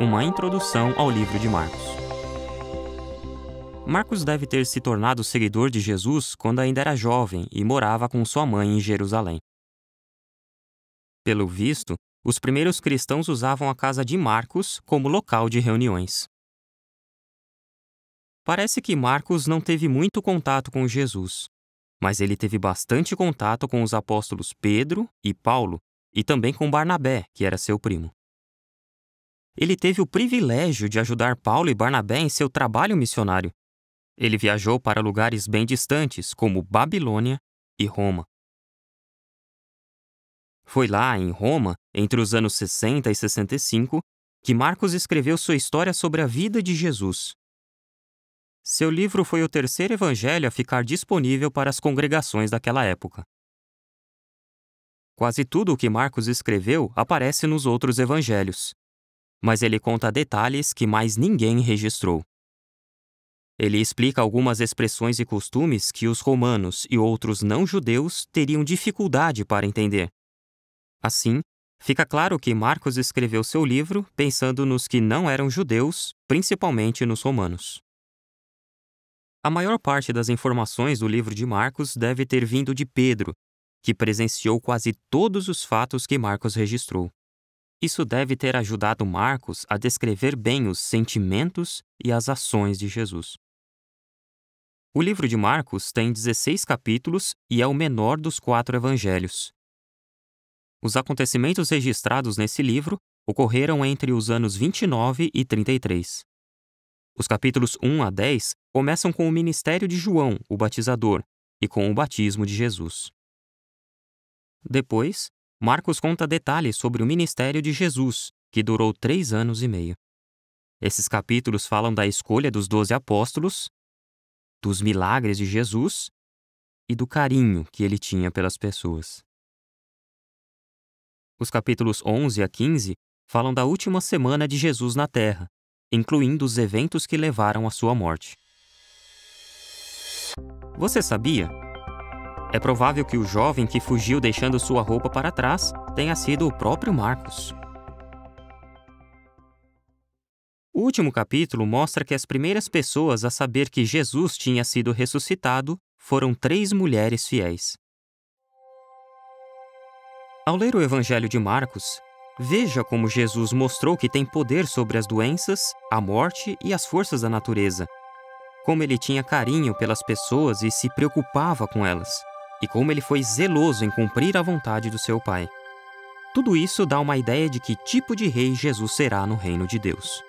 Uma introdução ao livro de Marcos. Marcos deve ter se tornado seguidor de Jesus quando ainda era jovem e morava com sua mãe em Jerusalém. Pelo visto, os primeiros cristãos usavam a casa de Marcos como local de reuniões. Parece que Marcos não teve muito contato com Jesus, mas ele teve bastante contato com os apóstolos Pedro e Paulo e também com Barnabé, que era seu primo. Ele teve o privilégio de ajudar Paulo e Barnabé em seu trabalho missionário. Ele viajou para lugares bem distantes, como Babilônia e Roma. Foi lá, em Roma, entre os anos 60 e 65, que Marcos escreveu sua história sobre a vida de Jesus. Seu livro foi o terceiro evangelho a ficar disponível para as congregações daquela época. Quase tudo o que Marcos escreveu aparece nos outros evangelhos, mas ele conta detalhes que mais ninguém registrou. Ele explica algumas expressões e costumes que os romanos e outros não-judeus teriam dificuldade para entender. Assim, fica claro que Marcos escreveu seu livro pensando nos que não eram judeus, principalmente nos romanos. A maior parte das informações do livro de Marcos deve ter vindo de Pedro, que presenciou quase todos os fatos que Marcos registrou. Isso deve ter ajudado Marcos a descrever bem os sentimentos e as ações de Jesus. O livro de Marcos tem 16 capítulos e é o menor dos 4 evangelhos. Os acontecimentos registrados nesse livro ocorreram entre os anos 29 e 33. Os capítulos 1 a 10 começam com o ministério de João, o batizador, e com o batismo de Jesus. Depois, Marcos conta detalhes sobre o ministério de Jesus, que durou 3 anos e meio. Esses capítulos falam da escolha dos 12 apóstolos, dos milagres de Jesus e do carinho que ele tinha pelas pessoas. Os capítulos 11 a 15 falam da última semana de Jesus na Terra, incluindo os eventos que levaram à sua morte. Você sabia? É provável que o jovem que fugiu deixando sua roupa para trás tenha sido o próprio Marcos. O último capítulo mostra que as primeiras pessoas a saber que Jesus tinha sido ressuscitado foram 3 mulheres fiéis. Ao ler o Evangelho de Marcos, veja como Jesus mostrou que tem poder sobre as doenças, a morte e as forças da natureza. Como ele tinha carinho pelas pessoas e se preocupava com elas. E como ele foi zeloso em cumprir a vontade do seu Pai. Tudo isso dá uma ideia de que tipo de rei Jesus será no reino de Deus.